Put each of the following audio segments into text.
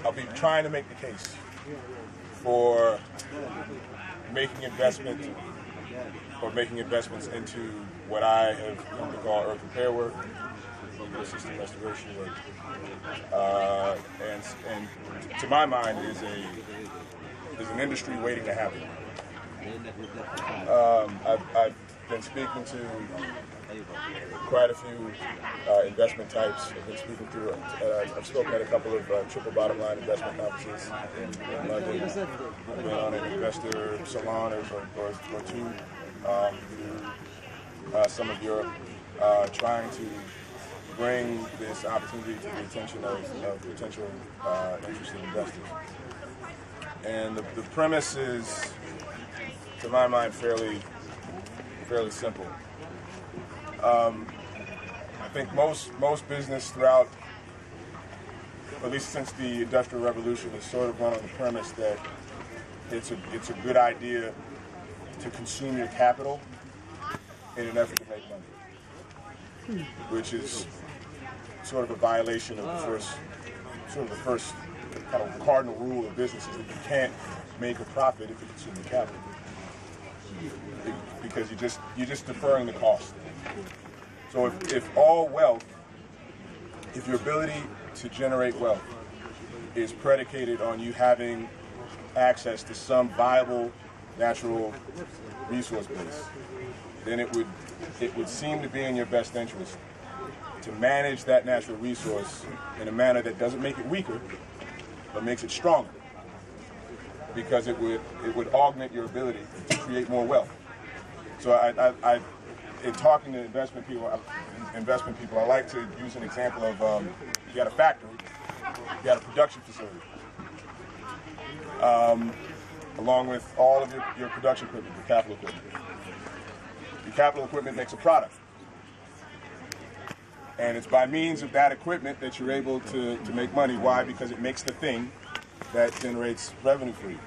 I'll be trying to make the case for making investments into what I have come to call earth repair work, ecosystem restoration work, and to my mind is an industry waiting to happen. I've been speaking to quite a few investment types. I've been speaking to, I've spoken at a couple of triple bottom line investment conferences in London. I've been on an investor salon or two through some of Europe, trying to bring this opportunity to the attention of potential interested investors. And the premise is, to my mind, fairly simple. I think most business throughout, at least since the Industrial Revolution, has sort of run on the premise that it's a good idea to consume your capital in an effort to make money, which is sort of a violation of the first kind of cardinal rule of business, is that you can't make a profit if you consume your capital, because you're just deferring the cost. So if all wealth, if your ability to generate wealth is predicated on you having access to some viable natural resource base, then it would seem to be in your best interest to manage that natural resource in a manner that doesn't make it weaker, but makes it stronger, because it would augment your ability to create more wealth. So I in talking to investment people, I like to use an example of you got a factory, you got a production facility, along with all of your production equipment, your capital equipment. Your capital equipment makes a product, and it's by means of that equipment that you're able to make money. Why? Because it makes the thing that generates revenue for you.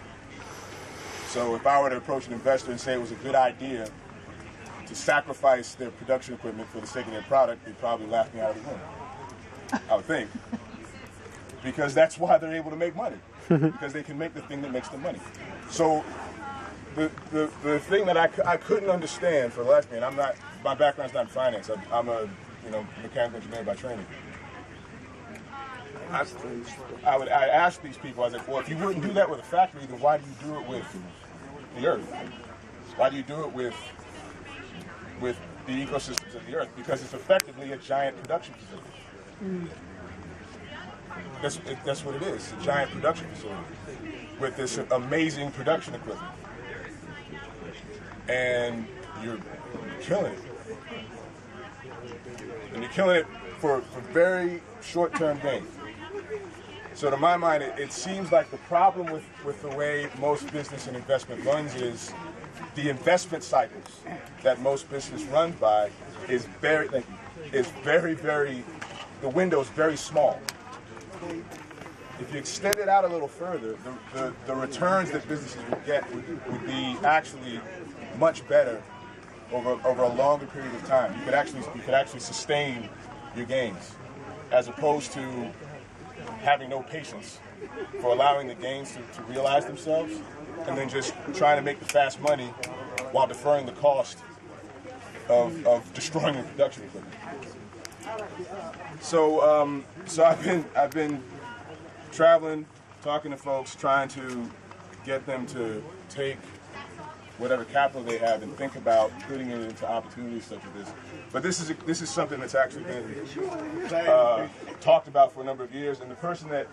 So if I were to approach an investor and say it was a good idea to sacrifice their production equipment for the sake of their product, they'd probably laugh me out of the room, I would think. Because that's why they're able to make money. Because they can make the thing that makes them money. So the thing that I couldn't understand for the life of me, and my background's not in finance, I'm a mechanical engineer by training. I asked these people, I was like, well, if you wouldn't do that with a factory, then why do you do it with the earth? Why do you do it with the ecosystems of the earth? Because it's effectively a giant production facility. That's what it is, a giant production facility with this amazing production equipment. And you're killing it. And you're killing it for very short-term gain. So to my mind, it seems like the problem with the way most business and investment runs is the investment cycles that most business runs by is very, the window is very small. If you extend it out a little further, the returns that businesses would get would be actually much better over a longer period of time. You could actually sustain your gains, as opposed to having no patience for allowing the gains to realize themselves, and then just trying to make the fast money while deferring the cost of destroying your production equipment. So I've been traveling, talking to folks, trying to get them to take whatever capital they have and think about putting it into opportunities such as this. But this is something that's actually been talked about for a number of years, and the person that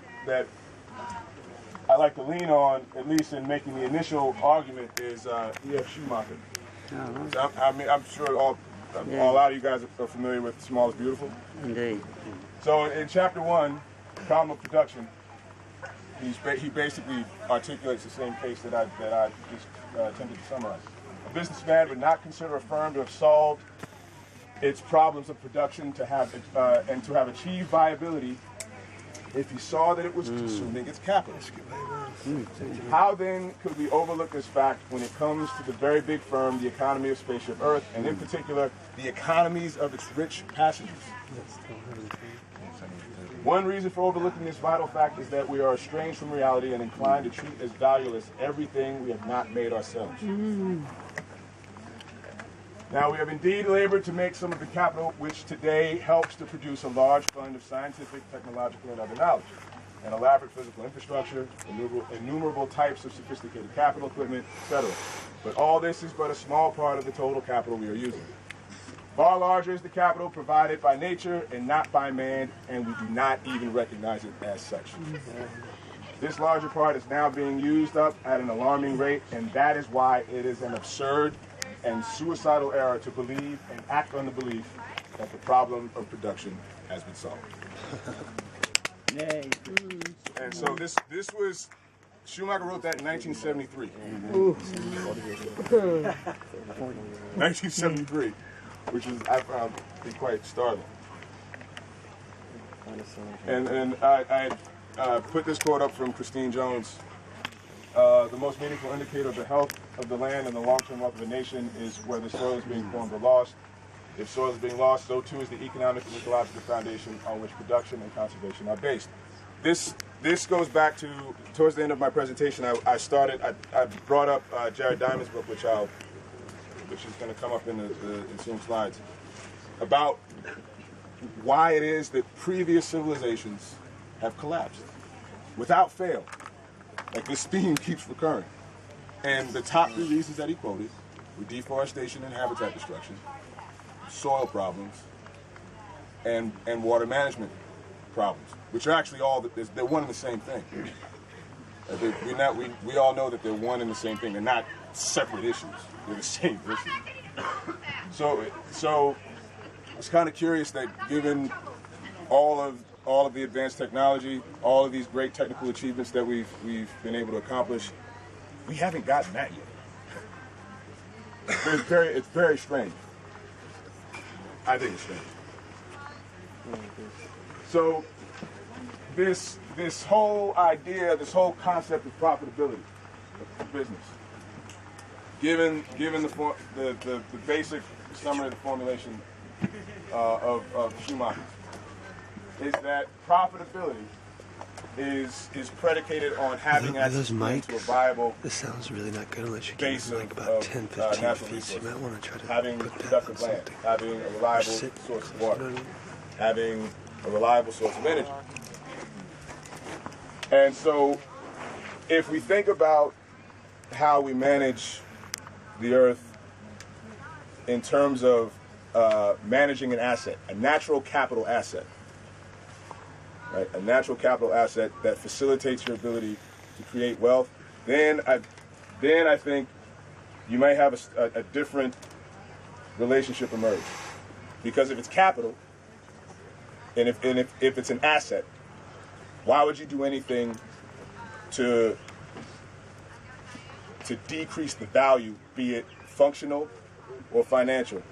I like to lean on, at least in making the initial argument, is E.F. Schumacher. So I'm sure a lot of you guys are familiar with Small is Beautiful. Indeed. So in chapter 1, Problem of Production, he basically articulates the same case that I just attempted to summarize. A businessman would not consider a firm to have solved its problems of production to have achieved viability if he saw that it was consuming its capital. How then could we overlook this fact when it comes to the very big firm, the economy of spaceship Earth, and in particular, the economies of its rich passengers? One reason for overlooking this vital fact is that we are estranged from reality and inclined to treat as valueless everything we have not made ourselves. Now, we have indeed labored to make some of the capital which today helps to produce a large fund of scientific, technological, and other knowledge, an elaborate physical infrastructure, innumerable types of sophisticated capital equipment, etc. But all this is but a small part of the total capital we are using. Far larger is the capital provided by nature and not by man, and we do not even recognize it as such. This larger part is now being used up at an alarming rate, and that is why it is an absurd and suicidal error to believe and act on the belief that the problem of production has been solved. Yay. And so this was, Schumacher wrote that in 1973. 1973, which is, I found, to be quite startling. And I put this quote up from Christine Jones. The most meaningful indicator of the health of the land and the long-term wealth of a nation is whether soil is being formed or lost. If soil is being lost, so too is the economic and ecological foundation on which production and conservation are based. This goes back to, towards the end of my presentation, I brought up Jared Diamond's book, which is going to come up in the ensuing slides, about why it is that previous civilizations have collapsed without fail. Like, this theme keeps recurring. And the top three reasons that he quoted were deforestation and habitat destruction, soil problems, and water management problems, which are actually all, they're one and the same thing. We all know that they're one and the same thing. They're not separate issues. They're the same issue. So it's kind of curious that given all of the advanced technology, all of these great technical achievements that we've been able to accomplish, we haven't gotten that yet. It's very strange. I think it's strange. So this whole idea, this whole concept of profitability of business, given the basic summary of the formulation of Schumacher, is that profitability is predicated on having access to a viable This sounds really not good unless you get base like of about 10, 15 natural feet. So you might resources, want to try to having put that on productive land, something. having a reliable Sit source of close, water, you know what having a reliable source of energy. And so if we think about how we manage the earth in terms of managing an asset, a natural capital asset, right? A natural capital asset that facilitates your ability to create wealth, then I think you might have a different relationship emerge. Because if it's capital, and if it's an asset, why would you do anything to decrease the value, be it functional or financial?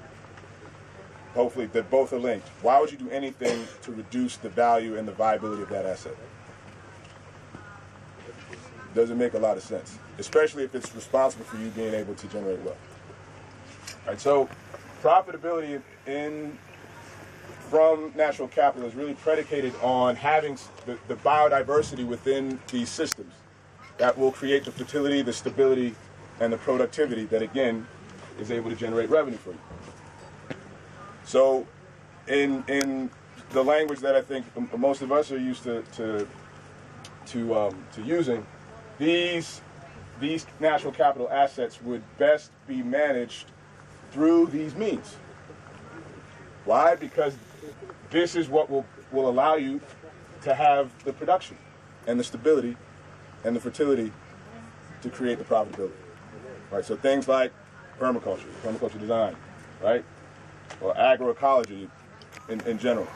Hopefully that both are linked. Why would you do anything to reduce the value and the viability of that asset? Doesn't make a lot of sense, especially if it's responsible for you being able to generate wealth. All right, so profitability from natural capital is really predicated on having the biodiversity within these systems that will create the fertility, the stability, and the productivity that, again, is able to generate revenue for you. So in the language that I think most of us are used to using, these natural capital assets would best be managed through these means. Why? Because this is what will allow you to have the production and the stability and the fertility to create the profitability. Right? So things like permaculture design, right? Or agroecology in general,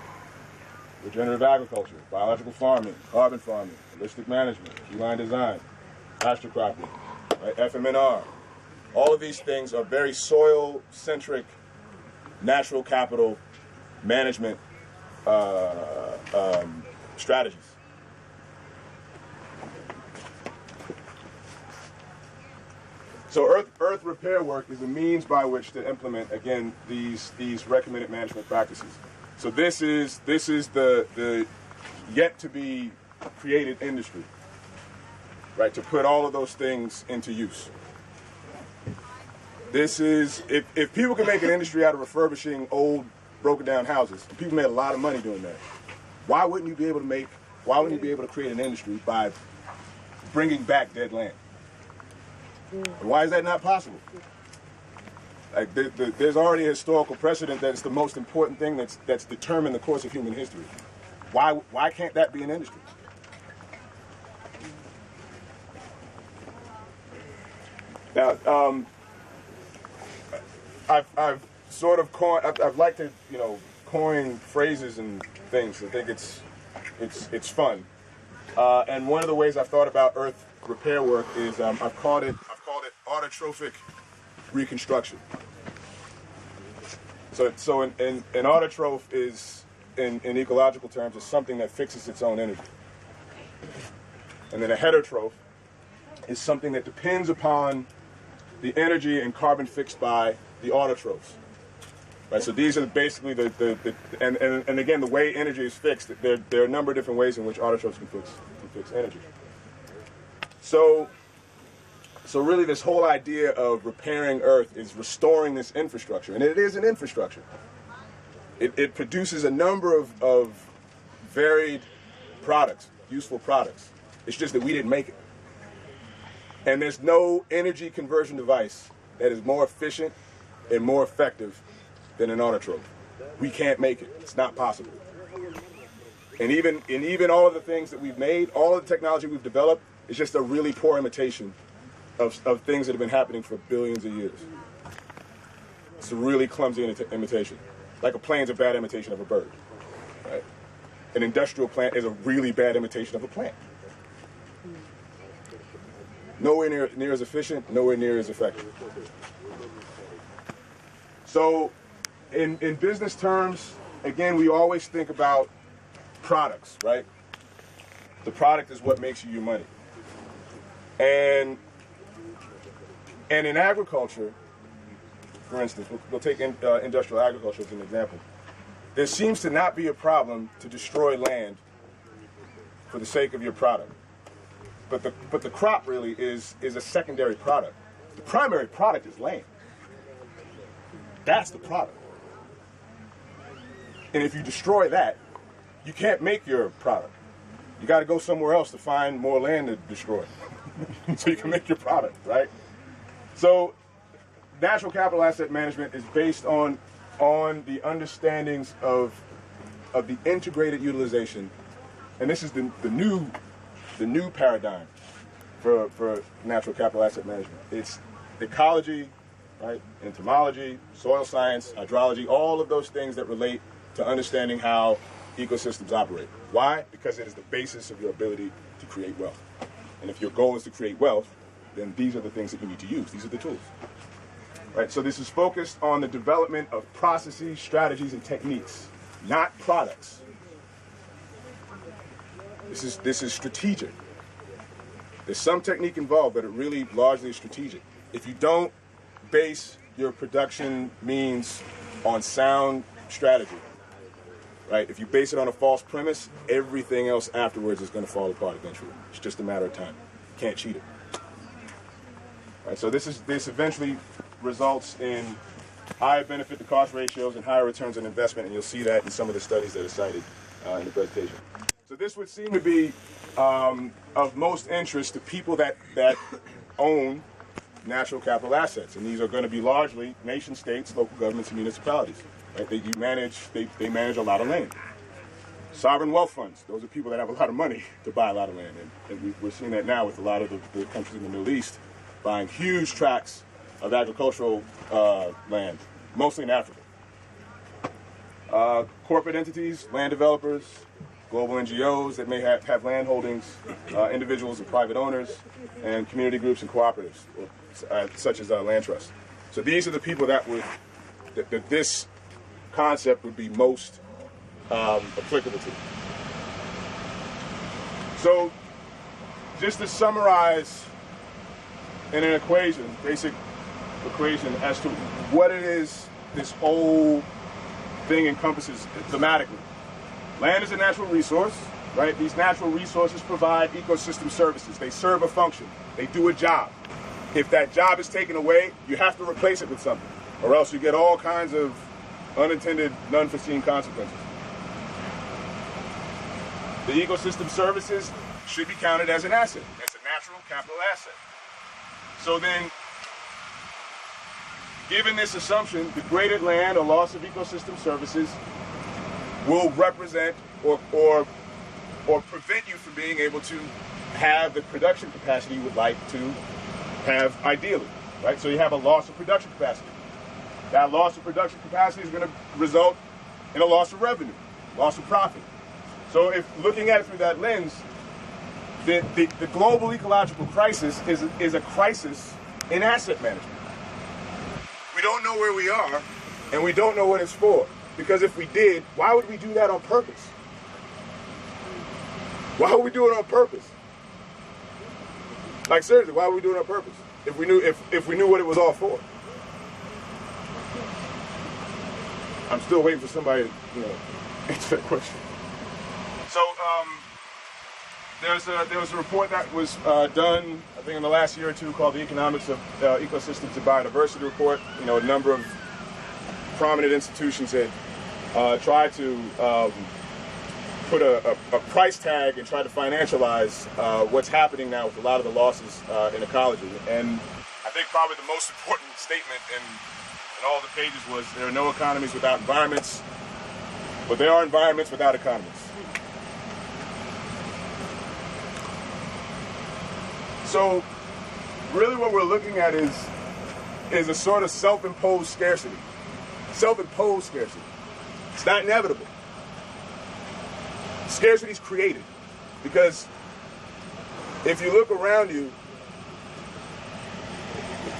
regenerative agriculture, biological farming, carbon farming, holistic management, key-line design, pasture cropping, right? FMNR. All of these things are very soil-centric natural capital management strategies. So earth repair work is a means by which to implement, again, these recommended management practices. So this is the yet to be created industry, right? To put all of those things into use. This is, if people can make an industry out of refurbishing old, broken down houses, and people made a lot of money doing that, why wouldn't you be able to create an industry by bringing back dead land? And why is that not possible? Like there's already a historical precedent that it's the most important thing that's determined the course of human history. Why can't that be an industry? Now, I've sort of I've liked to coin phrases and things. I think it's fun. And one of the ways I've thought about earth repair work is I've called it autotrophic reconstruction. So an autotroph is, in ecological terms, is something that fixes its own energy. And then a heterotroph is something that depends upon the energy and carbon fixed by the autotrophs. Right, so these are basically and again, the way energy is fixed, there are a number of different ways in which autotrophs can fix energy. So really this whole idea of repairing Earth is restoring this infrastructure, and it is an infrastructure. It produces a number of varied products, useful products. It's just that we didn't make it. And there's no energy conversion device that is more efficient and more effective than an autotroph. We can't make it. It's not possible. And even all of the things that we've made, all of the technology we've developed, is just a really poor imitation of things that have been happening for billions of years. It's a really clumsy imitation. Like a plane's a bad imitation of a bird. Right? An industrial plant is a really bad imitation of a plant. Nowhere near as efficient, nowhere near as effective. So in business terms, again, we always think about products, right? The product is what makes you your money. And in agriculture, for instance, we'll take industrial agriculture as an example. There seems to not be a problem to destroy land for the sake of your product. But the crop really is a secondary product. The primary product is land. That's the product. And if you destroy that, you can't make your product. You got to go somewhere else to find more land to destroy so you can make your product, right? So natural capital asset management is based on the understandings of the integrated utilization, and this is the new paradigm for natural capital asset management. It's ecology, right? Entomology, soil science, hydrology, all of those things that relate to understanding how ecosystems operate. Why? Because it is the basis of your ability to create wealth. And if your goal is to create wealth, then these are the things that you need to use. These are the tools. Right? So this is focused on the development of processes, strategies, and techniques, not products. This is strategic. There's some technique involved, but it really largely is strategic. If you don't base your production means on sound strategy, right? If you base it on a false premise, everything else afterwards is going to fall apart eventually. It's just a matter of time. You can't cheat it. Right? So this eventually results in higher benefit to cost ratios and higher returns on investment, and you'll see that in some of the studies that are cited in the presentation. So this would seem to be of most interest to people that own natural capital assets, and these are going to be largely nation states, local governments, and municipalities. Right? They manage a lot of land. Sovereign wealth funds, those are people that have a lot of money to buy a lot of land, and we're seeing that now with a lot of the countries in the Middle East buying huge tracts of agricultural land, mostly in Africa. Corporate entities, land developers, global NGOs that may have land holdings, individuals and private owners, and community groups and cooperatives, such as land trusts. So these are the people that this concept would be most applicable to. So just to summarize in an equation, basic equation as to what it is this whole thing encompasses thematically, Land is a natural resource, right? These natural resources provide ecosystem services. They serve a function. They do a job. If that job is taken away, you have to replace it with something, or else you get all kinds of unintended, unforeseen consequences. The ecosystem services should be counted as an asset. It's a natural capital asset. So then, given this assumption, degraded land or loss of ecosystem services will represent or prevent you from being able to have the production capacity you would like to have ideally, right? So you have a loss of production capacity. That loss of production capacity is going to result in a loss of revenue, loss of profit. So if looking at it through that lens, the global ecological crisis is a crisis in asset management. We don't know where we are, and we don't know what it's for. Because if we did, why would we do that on purpose? Why would we do it on purpose? Like seriously, why would we do it on purpose? If we knew what it was all for. I'm still waiting for somebody to, answer that question. So there was a report that was done, I think, in the last year or two called the Economics of Ecosystems and Biodiversity report. A number of prominent institutions had tried to put a price tag and try to financialize what's happening now with a lot of the losses in ecology. And I think probably the most important statement in all the pages was there are no economies without environments, but there are environments without economies. So really what we're looking at is a sort of self-imposed scarcity. Self-imposed scarcity. It's not inevitable. Scarcity is created because if you look around you,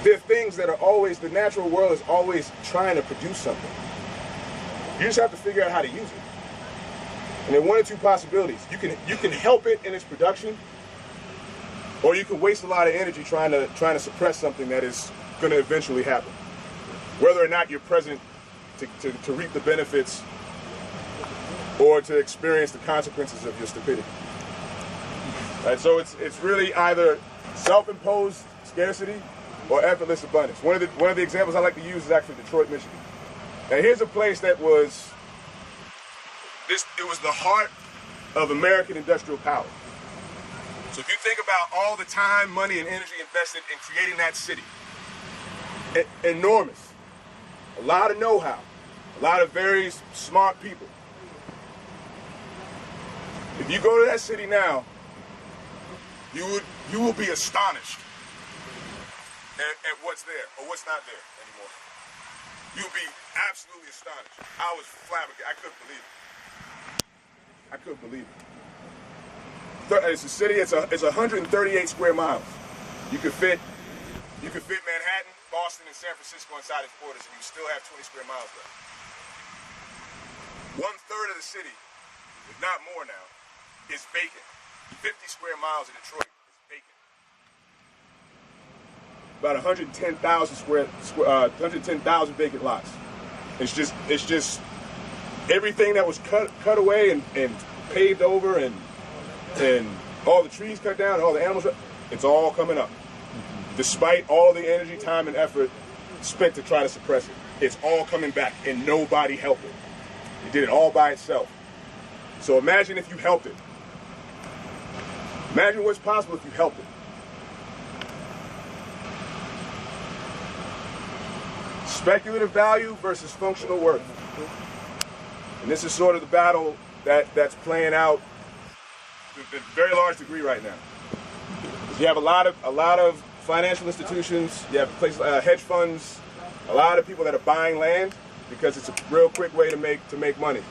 there are things that are always, the natural world is always trying to produce something. You just have to figure out how to use it. And there are one or two possibilities. You can help it in its production, or you can waste a lot of energy trying to suppress something that is going to eventually happen. Whether or not you're present to reap the benefits or to experience the consequences of your stupidity. Right? So it's really either self-imposed scarcity or effortless abundance. One of the examples I like to use is actually Detroit, Michigan. Now here's a place that was the heart of American industrial power. So if you think about all the time, money, and energy invested in creating that city, enormous. A lot of know-how, a lot of very smart people. If you go to that city now, you will be astonished at what's there or what's not there anymore. You'll be absolutely astonished. I was flabbergasted. I couldn't believe it. I couldn't believe it. It's a city. It's 138 square miles. You could fit Manhattan, Boston, and San Francisco inside its borders, and you still have 20 square miles left. 1/3 of the city, if not more now, is vacant. 50 square miles in Detroit is vacant. About 110,000 vacant lots. It's just everything that was cut away and paved over and all the trees cut down, and all the animals, it's all coming up. Despite all the energy, time, and effort spent to try to suppress it. It's all coming back, and nobody helped it. It did it all by itself. So imagine if you helped it. Imagine what's possible if you helped it. Speculative value versus functional worth. And this is sort of the battle that's playing out to a very large degree right now. You have a lot of financial institutions, you have places, hedge funds, a lot of people that are buying land because it's a real quick way to make money.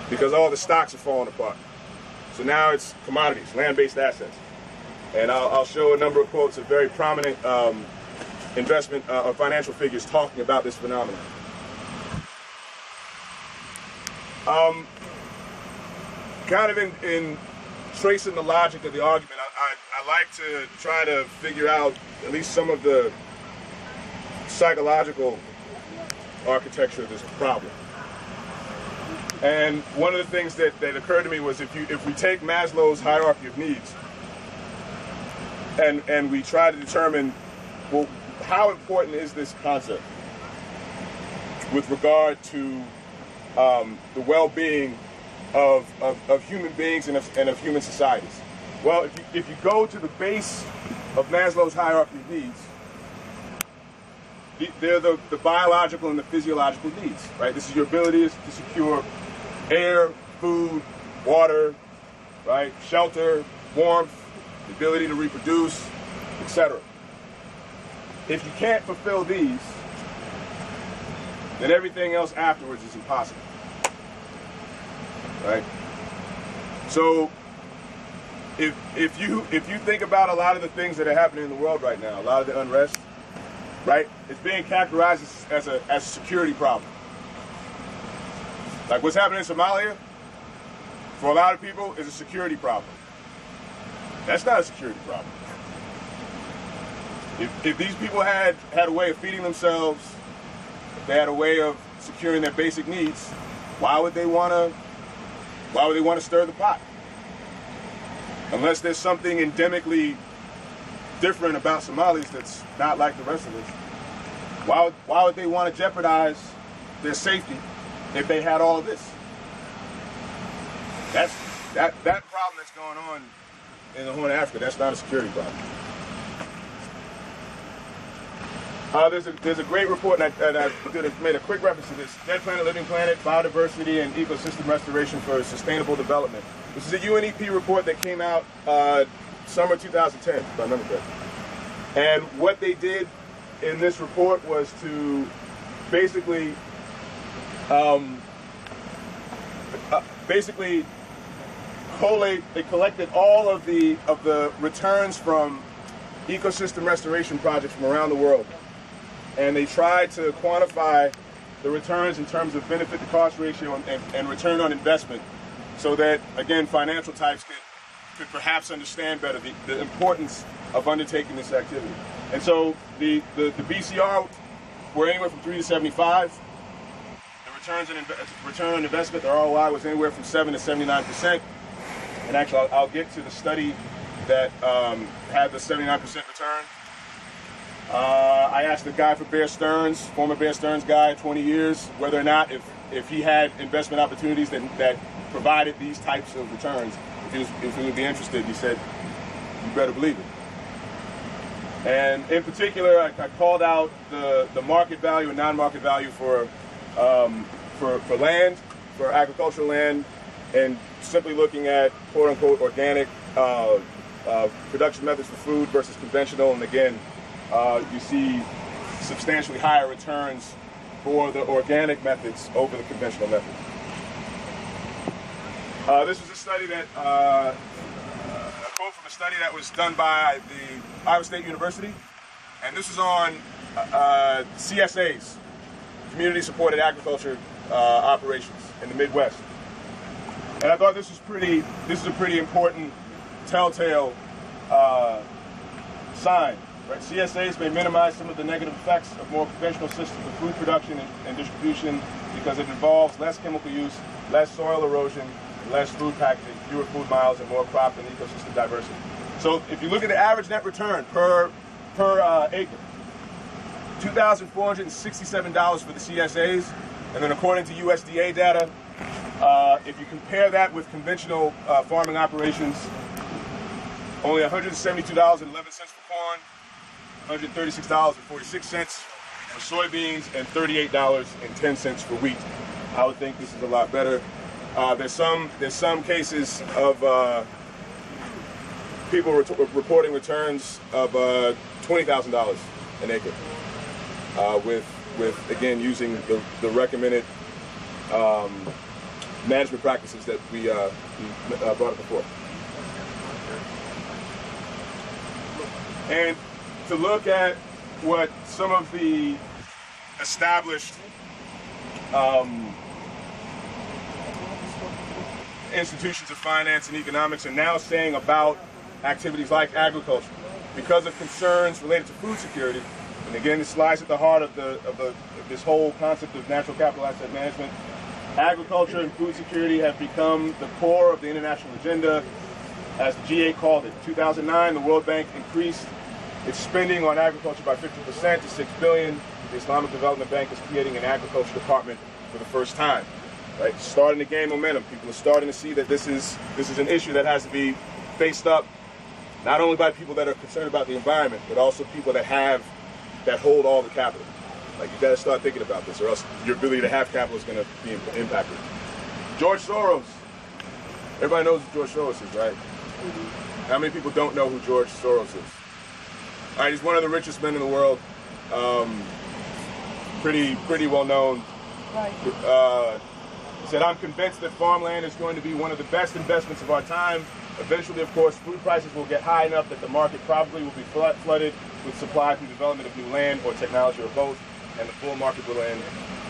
Because all the stocks are falling apart. So now it's commodities, land-based assets. And I'll show a number of quotes of very prominent investment or financial figures talking about this phenomenon. Kind of in tracing the logic of the argument, I like to try to figure out at least some of the psychological architecture of this problem. And one of the things that occurred to me was if we take Maslow's hierarchy of needs and we try to determine, well, how important is this concept with regard to the well-being of human beings and of human societies? Well, if you go to the base of Maslow's hierarchy of needs, they're the biological and the physiological needs, right? This is your ability to secure air, food, water, right? Shelter, warmth, the ability to reproduce, etc. If you can't fulfill these, then everything else afterwards is impossible, right? So if you think about a lot of the things that are happening in the world right now, a lot of the unrest, right? It's being characterized as a security problem. Like what's happening in Somalia, for a lot of people, is a security problem. That's not a security problem. If these people had a way of feeding themselves, if they had a way of securing their basic needs, why would they want to stir the pot? Unless there's something endemically different about Somalis that's not like the rest of us. Why would they want to jeopardize their safety if they had all of this? That problem that's going on in the Horn of Africa, that's not a security problem. There's a great report, and I made a quick reference to this: Dead Planet, Living Planet, Biodiversity and Ecosystem Restoration for Sustainable Development. This is a UNEP report that came out summer 2010, if I remember correctly. And what they did in this report was to basically collate. They collected all of the returns from ecosystem restoration projects from around the world, and they tried to quantify the returns in terms of benefit to cost ratio and return on investment, so that, again, financial types could perhaps understand better the importance of undertaking this activity. And so the BCR were anywhere from 3 to 75. The return on investment, the ROI, was anywhere from 7 to 79%. And actually, I'll get to the study that had the 79% return. I asked the guy for Bear Stearns, former Bear Stearns guy, 20 years, whether or not if he had investment opportunities that provided these types of returns, if he would be interested. He said, "You better believe it." And in particular, I called out the market value and non-market value for land, for agricultural land, and simply looking at quote-unquote organic production methods for food versus conventional. And again, you see substantially higher returns for the organic methods over the conventional methods. This was a study that, a quote from a study that was done by the Iowa State University, and this is on CSAs, community-supported agriculture operations in the Midwest. And I thought this is a pretty important telltale sign. Right? CSAs may minimize some of the negative effects of more conventional systems of food production and distribution because it involves less chemical use, less soil erosion, less food packaging, fewer food miles, and more crop and ecosystem diversity. So if you look at the average net return per acre, $2,467 for the CSAs, and then according to USDA data, if you compare that with conventional farming operations, only $172.11 for corn, $136.46 for soybeans, and $38.10 for wheat. I would think this is a lot better. There's some cases of people reporting returns of $20,000 an acre, with again using the recommended management practices that we brought up before. And to look at what some of the established institutions of finance and economics are now saying about activities like agriculture, because of concerns related to food security. And again, this lies at the heart of this whole concept of natural capital asset management. Agriculture and food security have become the core of the international agenda, as the G8 called it. In 2009, the World Bank increased its spending on agriculture by 50% to $6 billion. The Islamic Development Bank is creating an agriculture department for the first time. Right, starting to gain momentum. People are starting to see that this is an issue that has to be faced up, not only by people that are concerned about the environment, but also people that hold all the capital. Like, you got to start thinking about this, or else your ability to have capital is going to be impacted. George Soros. Everybody knows who George Soros is, right? How many people don't know who George Soros is? All right, he's one of the richest men in the world. Pretty well known. Right. He said, "I'm convinced that farmland is going to be one of the best investments of our time. Eventually, of course, food prices will get high enough that the market probably will be flooded with supply through development of new land or technology or both, and the full market will end.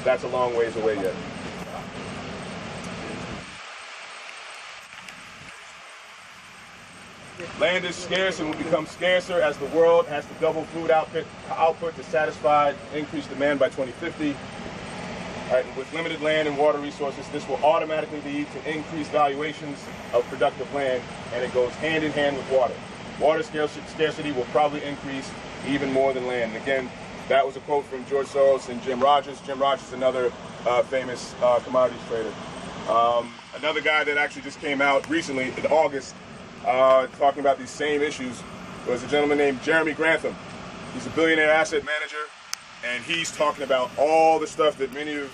That's a long ways away yet." Land is scarce and will become scarcer as the world has to double food output to satisfy increased demand by 2050. Right, and with limited land and water resources, this will automatically lead to increased valuations of productive land, and it goes hand in hand with water. Water scarcity will probably increase even more than land. And again, that was a quote from George Soros and Jim Rogers. Jim Rogers is another famous commodities trader. Another guy that actually just came out recently in August talking about these same issues was a gentleman named Jeremy Grantham. He's a billionaire asset manager, and he's talking about all the stuff that many of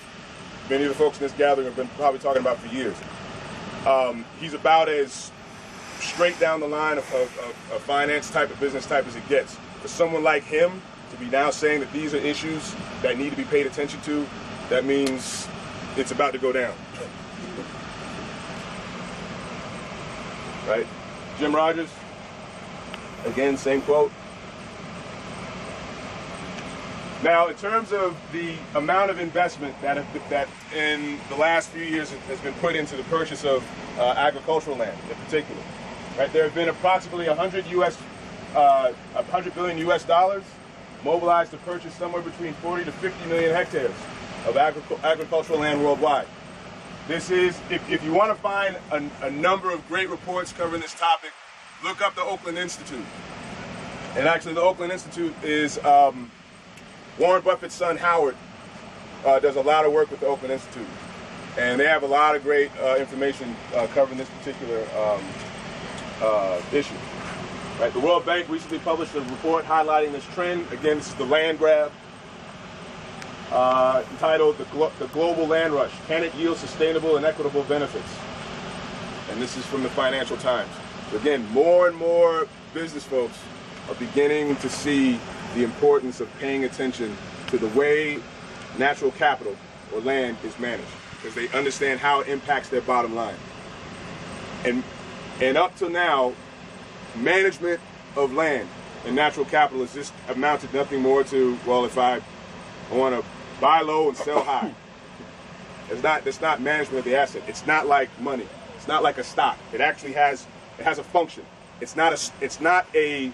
the folks in this gathering have been probably talking about for years. He's about as straight down the line of finance type of business type as it gets. For someone like him to be now saying that these are issues that need to be paid attention to, that means it's about to go down. Right? Jim Rogers, again, same quote. Now, in terms of the amount of investment that in the last few years has been put into the purchase of agricultural land in particular, right? There have been approximately 100 billion US dollars mobilized to purchase somewhere between 40 to 50 million hectares of agricultural land worldwide. This is, if you want to find a number of great reports covering this topic, look up the Oakland Institute. And actually, the Oakland Institute is Warren Buffett's son, Howard, does a lot of work with the Oakland Institute. And they have a lot of great information covering this particular issue. Right? The World Bank recently published a report highlighting this trend. Again, this is the land grab, entitled The Global Land Rush. Can it yield sustainable and equitable benefits? And this is from the Financial Times. So again, more and more business folks are beginning to see the importance of paying attention to the way natural capital or land is managed, because they understand how it impacts their bottom line. And up to now, management of land and natural capital has just amounted nothing more to, well, if I want to buy low and sell high. It's not management of the asset. It's not like money. It's not like a stock. It actually has a function. It's not a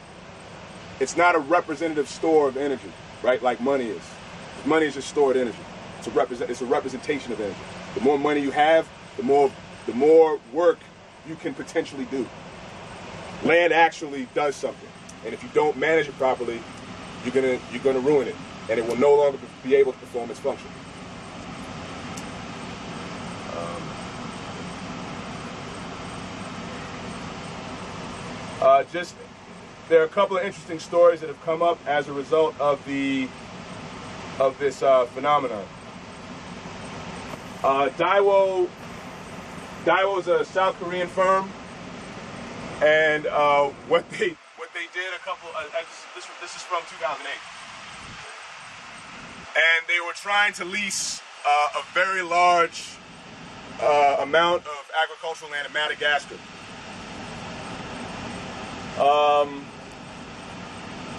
representative store of energy, right? Like money is. Money is just stored energy. It's a representation of energy. The more money you have, the more work you can potentially do. Land actually does something, and if you don't manage it properly, you're gonna ruin it, and it will no longer be able to perform its function. There are a couple of interesting stories that have come up as a result of this phenomenon. Daewoo is a South Korean firm, and what they did this is from 2008, and they were trying to lease a very large amount of agricultural land in Madagascar.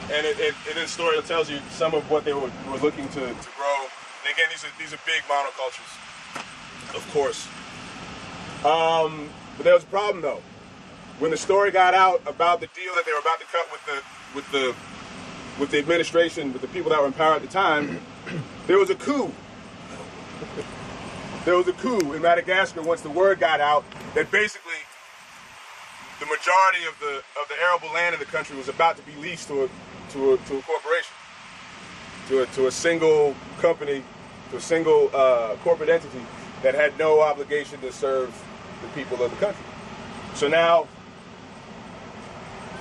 And in this story, it tells you some of what they were looking to grow. And again, these are big monocultures, of course. But there was a problem though. When the story got out about the deal that they were about to cut with the administration, with the people that were in power at the time, there was a coup. there was a coup in Madagascar once the word got out that basically the majority of the arable land in the country was about to be leased to a corporation, to a single company, to a single corporate entity that had no obligation to serve the people of the country. So now,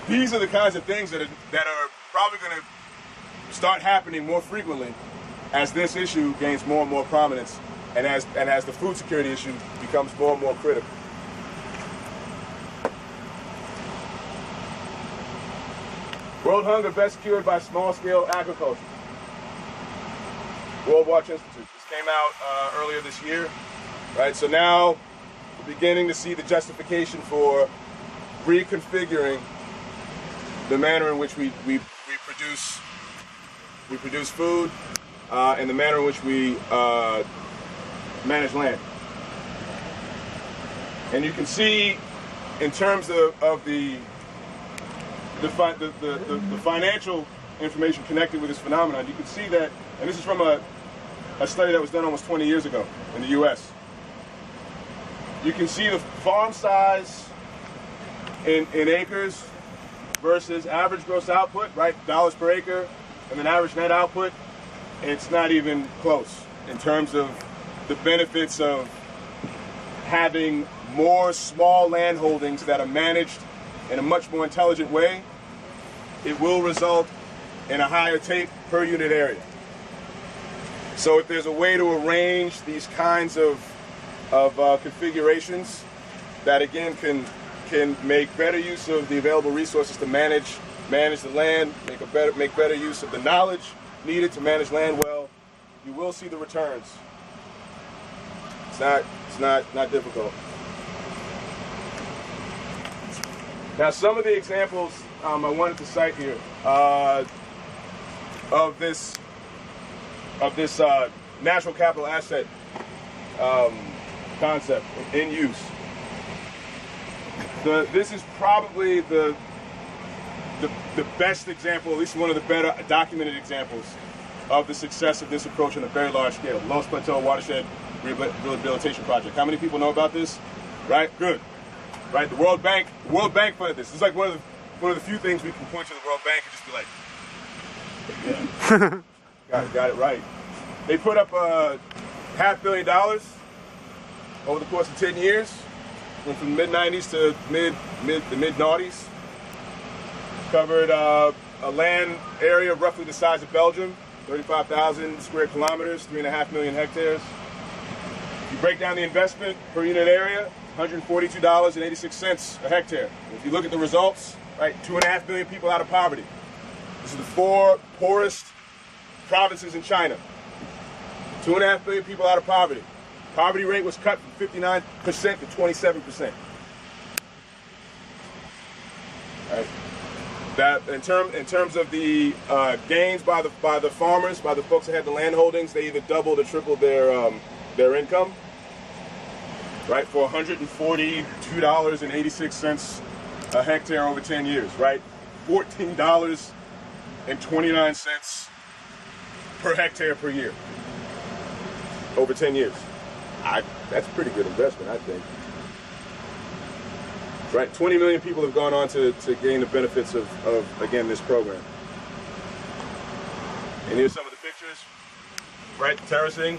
these are the kinds of things that are probably going to start happening more frequently as this issue gains more and more prominence, and as the food security issue becomes more and more critical. World hunger best cured by small-scale agriculture. World Watch Institute. This came out earlier this year, right? So now we're beginning to see the justification for reconfiguring the manner in which we produce food, and the manner in which we manage land. And you can see, in terms of the financial information connected with this phenomenon, you can see that, and this is from a study that was done almost 20 years ago in the US. You can see the farm size in acres versus average gross output, right? Dollars per acre, and then average net output. It's not even close in terms of the benefits of having more small land holdings that are managed in a much more intelligent way. It will result in a higher take per unit area. So if there's a way to arrange these kinds of configurations that again can make better use of the available resources to manage the land, make better use of the knowledge needed to manage land well, you will see the returns. It's not difficult. Now, some of the examples I wanted to cite here of this natural capital asset concept in use. This is probably the best example, at least one of the better documented examples of the success of this approach on a very large scale. The Los Plateau Watershed Rehabilitation Project. How many people know about this? Right? Good. Right? The World Bank funded this. It's like one of the few things we can point to the World Bank and just be like, yeah, got it right. They put up $500 million over the course of 10 years. Went from the mid-90s to the mid-noughties. Covered a land area roughly the size of Belgium, 35,000 square kilometers, 3.5 million hectares. If you break down the investment per unit area, $142.86 a hectare. If you look at the results, right, 2.5 million people out of poverty. This is the 4 poorest provinces in China. 2.5 million people out of poverty. Poverty rate was cut from 59% to 27%. Right. That in terms of the gains by the farmers, by the folks that had the land holdings, they either doubled or tripled their income. Right, for $142.86 a hectare over 10 years. Right, $14.29 per hectare per year over 10 years. That's a pretty good investment, I think. Right, 20 million people have gone on to gain the benefits of again, this program. And here's some of the pictures. Right, terracing.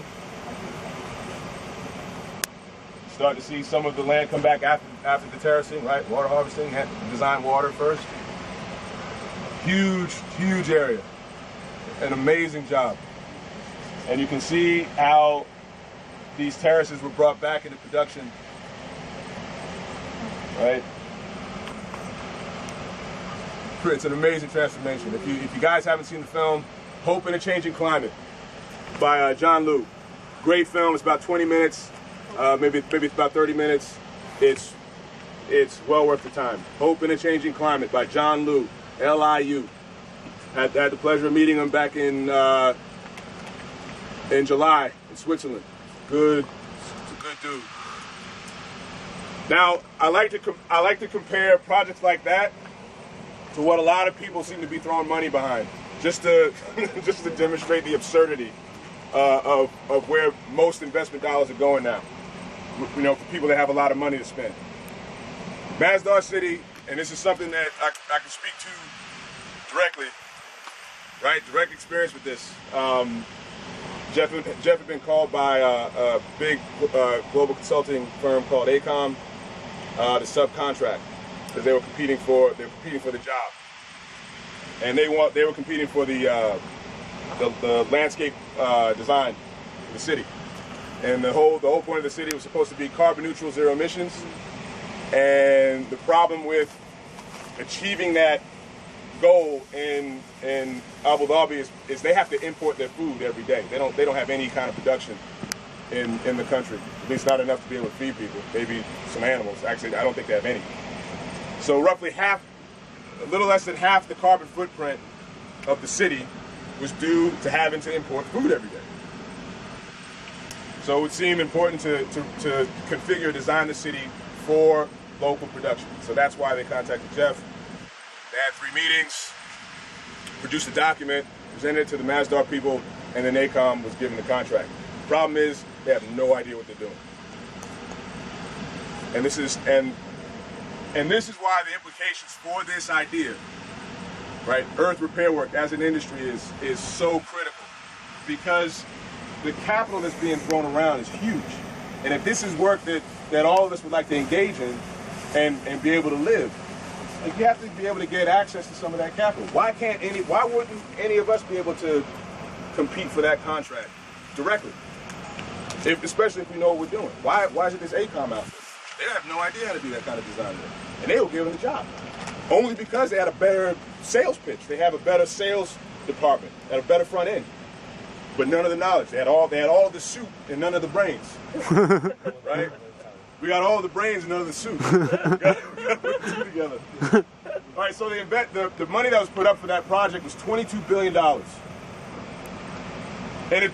Starting to see some of the land come back after the terracing, right? Water harvesting, had to design water first. Huge, huge area. An amazing job. And you can see how these terraces were brought back into production, right? It's an amazing transformation. If you guys haven't seen the film, Hope in a Changing Climate by John Liu. Great film, it's about 20 minutes, maybe it's about 30 minutes. It's well worth the time. Hope in a Changing Climate by John Liu, L-I-U. Had the pleasure of meeting him back in July in Switzerland. Good dude. Now, I like to compare projects like that to what a lot of people seem to be throwing money behind, just to demonstrate the absurdity of where most investment dollars are going now. You know, for people that have a lot of money to spend. Masdar City, and this is something that I can speak to directly, right? Direct experience with this. Jeff had been called by a big global consulting firm called AECOM to subcontract because they were competing for the job, and they were competing for the landscape design of the city. And the whole point of the city was supposed to be carbon neutral, zero emissions. And the problem with achieving that goal in Abu Dhabi is they have to import their food every day. They don't have any kind of production in the country. At least not enough to be able to feed people. Maybe some animals. Actually, I don't think they have any. So roughly a little less than half the carbon footprint of the city was due to having to import food every day. So it would seem important to configure, design the city for local production. So that's why they contacted Jeff. They had 3 meetings, produced a document, presented it to the Masdar people, and then AECOM was given the contract. The problem is they have no idea what they're doing. And this is why the implications for this idea, right, earth repair work as an industry is so critical, because the capital that's being thrown around is huge. And if this is work that all of us would like to engage in and be able to live, like, you have to be able to get access to some of that capital. Why wouldn't any of us be able to compete for that contract directly? Especially if we know what we're doing. Why is it this AECOM outfit? They have no idea how to do that kind of design work. And they were given the job. Only because they had a better sales pitch. They have a better sales department, had a better front end. But none of the knowledge. They had all the soup and none of the brains. Right? We got all the brains and none of the soup. We got to put the two together. All right, so the money that was put up for that project was $22 billion.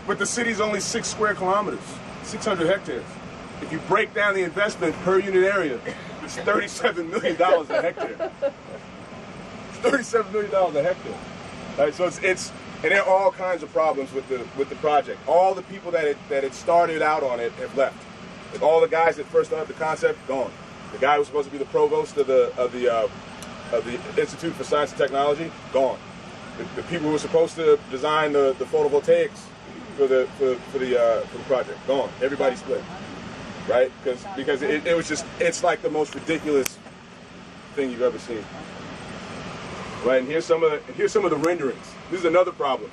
But the city's only 6 square kilometers, 600 hectares. If you break down the investment per unit area, it's $37 million a hectare. It's $37 million a hectare. All right, so and there are all kinds of problems with the project. All the people that had started out on it have left. Like, all the guys that first started the concept, gone. The guy who was supposed to be the provost of the Institute for Science and Technology, gone. The people who were supposed to design the photovoltaics for the project, gone. Everybody split, right? Because it was just, it's like the most ridiculous thing you've ever seen. Right, and here's some of the renderings. This is another problem.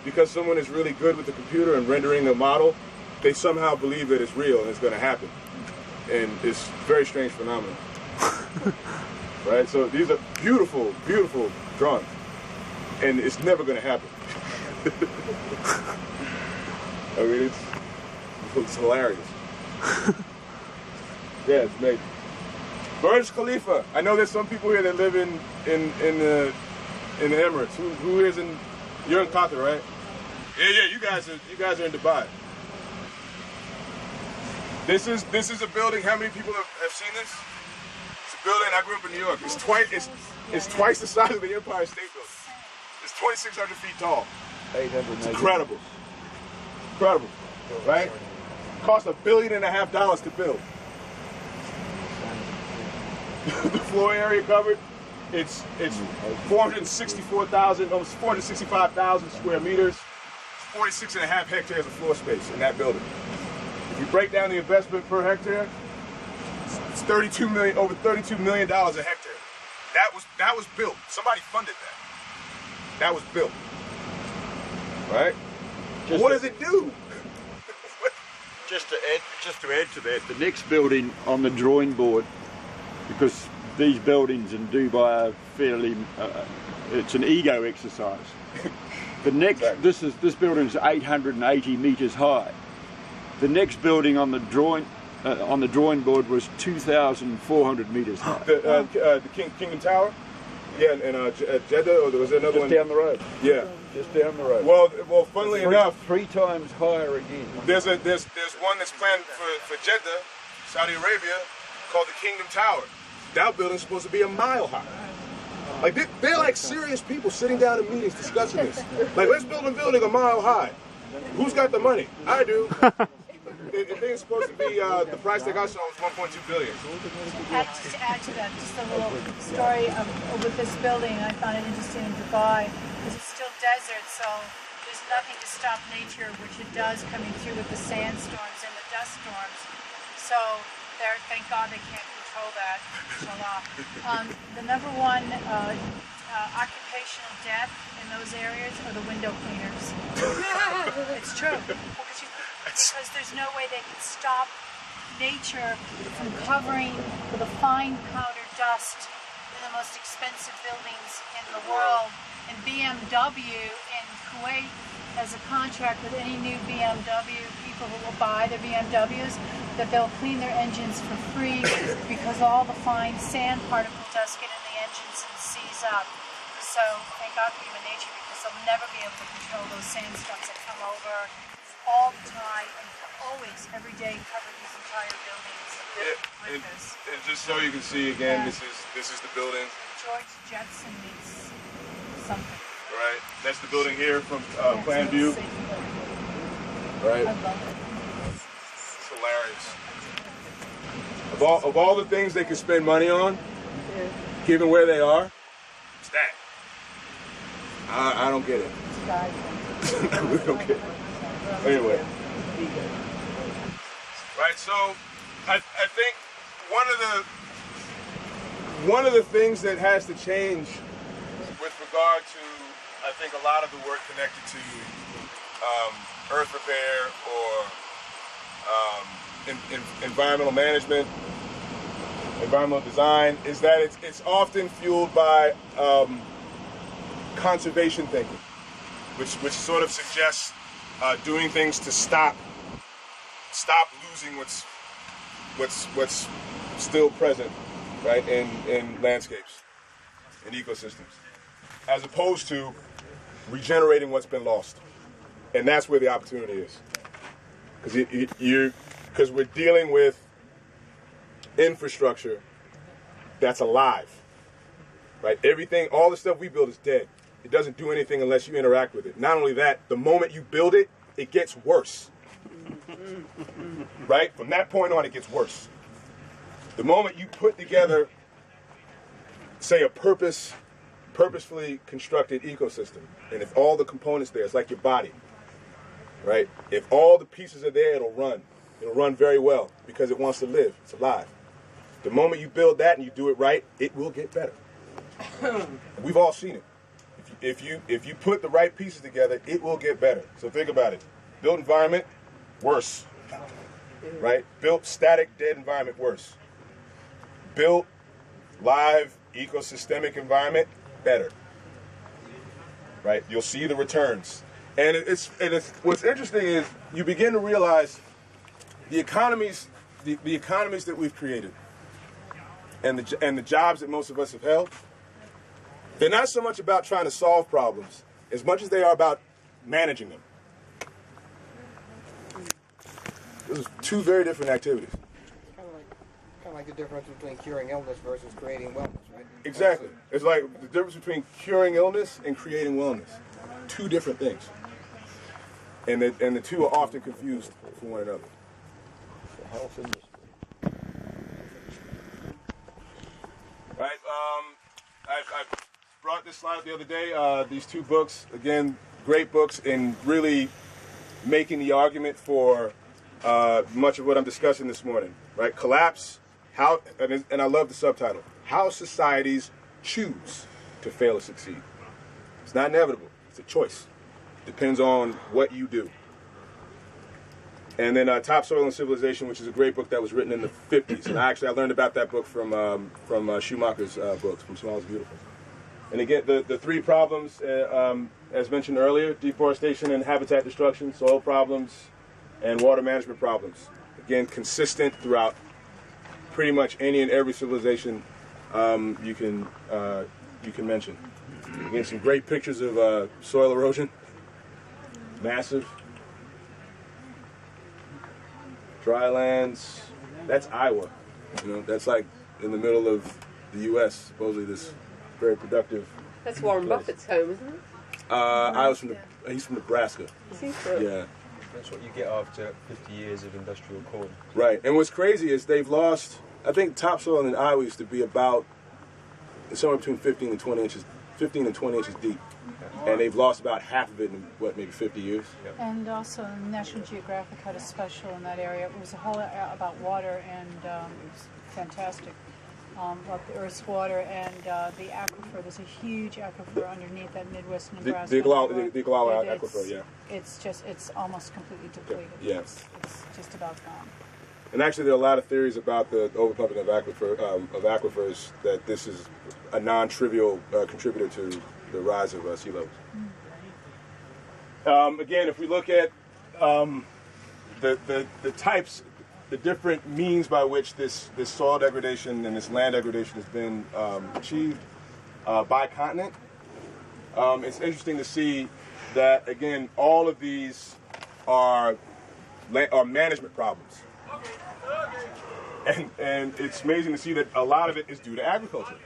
Because someone is really good with the computer and rendering a model, they somehow believe that it's real and it's going to happen. And it's a very strange phenomenon. Right, so these are beautiful, beautiful drawings. And it's never going to happen. I mean, it's hilarious. Yeah, it's amazing. Burj Khalifa. I know there's some people here that live in the Emirates. Who is in? You're in Qatar, right? Yeah. You guys are in Dubai. This is a building. How many people have seen this? It's a building. I grew up in New York. It's twice the size of the Empire State Building. It's 2,600 feet tall. 800. It's incredible. Incredible, right? It cost $1.5 billion to build. The floor area covered, it's 464,000, almost 465,000 square meters, 46.5 hectares of floor space in that building. If you break down the investment per hectare, it's over $32 million a hectare. That was built. Somebody funded that. That was built. Right? What does it do? Just to add to that, the next building on the drawing board, because these buildings in Dubai are fairly, it's an ego exercise. The next, this building is 880 meters high. The next building on the drawing board was 2,400 meters high. The Kingdom Tower? Yeah, and Jeddah, or was there another one? Just down the road. Yeah. Just down the road. Well, funnily enough, 3 times higher again. There's one that's planned for Jeddah, Saudi Arabia, called the Kingdom Tower. That building's supposed to be a mile high. Like they're like serious people sitting down in meetings discussing this. Like, let's build a building a mile high. Who's got the money? I do. The thing is supposed to be, the price they got sold was $1.2 billion. Just to add to that, just a little story with this building. I found it interesting in Dubai because it's still desert, so there's nothing to stop nature, which it does coming through with the sandstorms and the dust storms. So there, thank God they can't control that. The number one occupational death in those areas are the window cleaners. It's true. Because there's no way they can stop nature from covering with a fine powder dust in the most expensive buildings in the world. And BMW in Kuwait has a contract with any new BMW people who will buy their BMWs that they'll clean their engines for free because all the fine sand particle dust get in the engines and seize up. So thank God for human nature because they'll never be able to control those sandstorms that come over all the time and always, every day, cover these entire buildings with this. And just so you can see again, this is the building. George Jetson needs something. Right, that's the building here from Plan View. Right, I love it. it's hilarious. Of all the things they could spend money on, given where they are, it's that. I don't get it. I really don't get it. Anyway, right. So, I think one of the things that has to change with regard to, I think, a lot of the work connected to earth repair or environmental management, environmental design, is that it's often fueled by conservation thinking, which sort of suggests doing things to stop losing what's still present, right, in landscapes, in ecosystems, as opposed to regenerating what's been lost. And that's where the opportunity is, because we're dealing with infrastructure that's alive, right? Everything, all the stuff we build is dead. It doesn't do anything unless you interact with it. Not only that, the moment you build it, it gets worse. Right? From that point on, it gets worse. The moment you put together, say, a purposefully constructed ecosystem, and if all the components there, it's like your body, right? If all the pieces are there, it'll run. It'll run very well because it wants to live. It's alive. The moment you build that and you do it right, it will get better. We've all seen it. If you put the right pieces together, it will get better. So think about it. Built environment, worse. Right? Built static, dead environment, worse. Built live, ecosystemic environment, better. Right? You'll see the returns. And it's what's interesting is you begin to realize the economies that we've created and the jobs that most of us have held, they're not so much about trying to solve problems as much as they are about managing them. Those are two very different activities. Kind of like the difference between curing illness versus creating wellness, right? Exactly. It's like the difference between curing illness and creating wellness. Two different things. And the two are often confused for one another. The health industry. Right. I brought this slide the other day. These two books, again, great books in really making the argument for much of what I'm discussing this morning. Right. Collapse. How and I love the subtitle. How societies choose to fail or succeed. It's not inevitable. It's a choice. Depends on what you do. And then Topsoil and Civilization, which is a great book that was written in the 50s. And I learned about that book from Schumacher's books, From Small is Beautiful. And again, the three problems, as mentioned earlier, deforestation and habitat destruction, soil problems, and water management problems. Again, consistent throughout pretty much any and every civilization you can mention. Again, some great pictures of soil erosion. Massive. Dry lands. That's Iowa. You know, that's like in the middle of the U.S. Supposedly this very productive. That's Warren place. Buffett's home, isn't it? He's from Nebraska. Yeah. That's what you get after 50 years of industrial corn. Right. And what's crazy is they've lost, I think topsoil in Iowa used to be about somewhere between 15 and 20 inches deep. And they've lost about half of it in, maybe 50 years? And also National Geographic had a special in that area. It was a whole about water, and it was fantastic. About the Earth's water and the aquifer. There's a huge aquifer underneath that Midwest Nebraska. The Oglala aquifer, yeah. It's almost completely depleted. Yeah. It's just about gone. And actually, there are a lot of theories about the overpumping of aquifers, that this is a non-trivial contributor to the rise of sea levels. Again, if we look at the types, the different means by which this soil degradation and this land degradation has been achieved by continent, it's interesting to see that, again, all of these are management problems. And it's amazing to see that a lot of it is due to agriculture.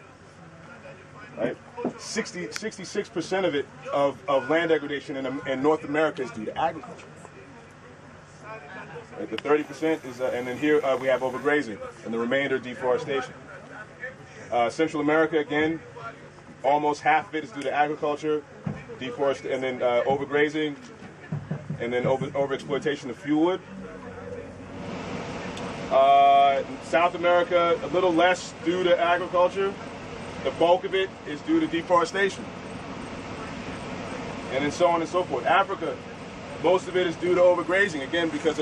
Right? 66% of it, of land degradation in North America is due to agriculture. Right? The 30% is, and then here we have overgrazing, and the remainder deforestation. Central America, again, almost half of it is due to agriculture, deforestation, and then overgrazing, and then overexploitation of fuel wood. South America, a little less due to agriculture. The bulk of it is due to deforestation. And then so on and so forth. Africa, most of it is due to overgrazing, again, because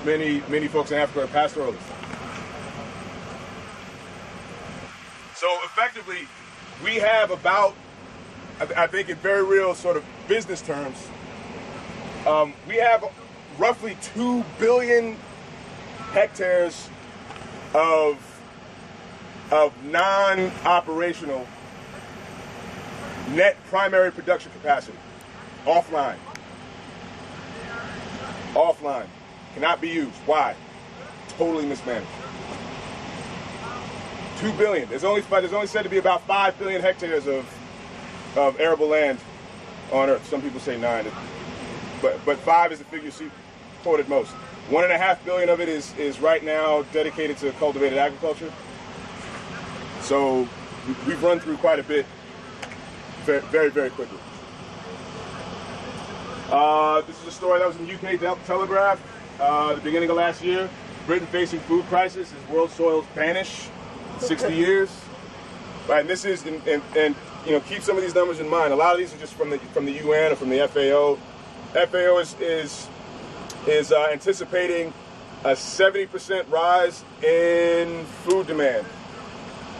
many folks in Africa are pastoralists. So effectively, we have about, I think in very real sort of business terms, we have roughly 2 billion hectares of non-operational net primary production capacity, offline, cannot be used. Why? Totally mismanaged. 2 billion. There's only said to be about 5 billion hectares of arable land on Earth. Some people say 9, but 5 is the figure you see quoted most. 1.5 billion of it is right now dedicated to cultivated agriculture. So we've run through quite a bit very, very, very quickly. This is a story that was in the UK Telegraph at the beginning of last year. Britain facing food crisis as world soils vanish in 60 years. Right, and this is, and keep some of these numbers in mind. A lot of these are just from the UN or from the FAO. FAO is anticipating a 70% rise in food demand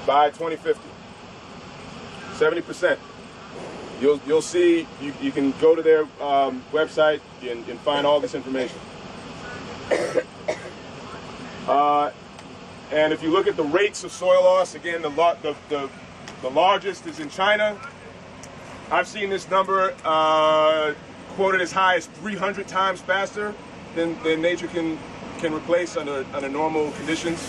by 2050. 70%. You'll see. You can go to their website and find all this information. And if you look at the rates of soil loss, again, the largest is in China. I've seen this number quoted as high as 300 times faster than nature can replace under normal conditions.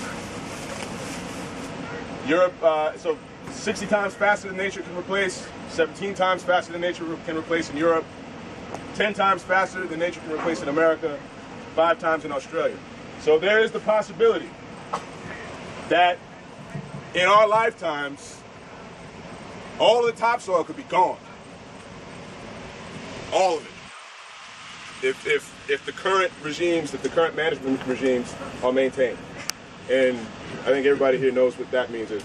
Europe, so 60 times faster than nature can replace, 17 times faster than nature can replace in Europe, 10 times faster than nature can replace in America, 5 times in Australia. So there is the possibility that in our lifetimes, all of the topsoil could be gone. All of it. If the current regimes, if the current management regimes are maintained. And I think everybody here knows what that means if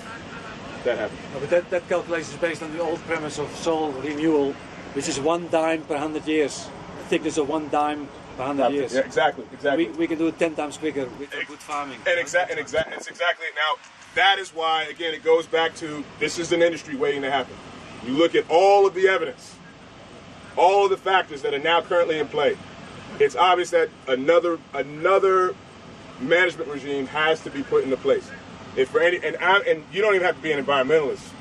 that happens. But that calculation is based on the old premise of soil renewal, which is 1 dime per 100 years. The thickness of 1 dime per 100 years. Yeah, exactly. We can do it 10 times quicker with good farming. And it's exactly it. Now, that is why, again, it goes back to this is an industry waiting to happen. You look at all of the evidence, all of the factors that are now currently in play. It's obvious that another management regime has to be put into place. If for any, and you don't even have to be an environmentalist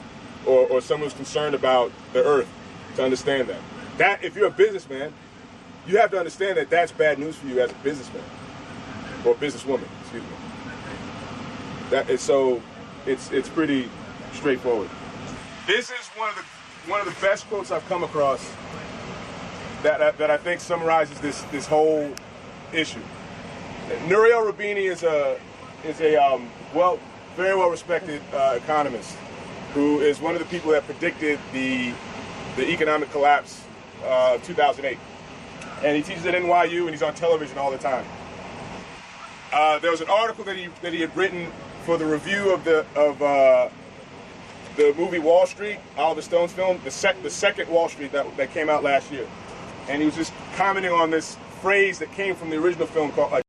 or someone who's concerned about the earth to understand that. That if you're a businessman, you have to understand that that's bad news for you as a businessman or businesswoman. Excuse me. That is so. It's pretty straightforward. This is one of the best quotes I've come across that I think summarizes this whole issue. Nouriel Roubini is a very well respected economist who is one of the people that predicted the economic collapse of 2008. And he teaches at NYU and he's on television all the time. There was an article that he had written for the review of the movie Wall Street, Oliver Stone's film, the second Wall Street that came out last year. And he was just commenting on this phrase that came from the original film called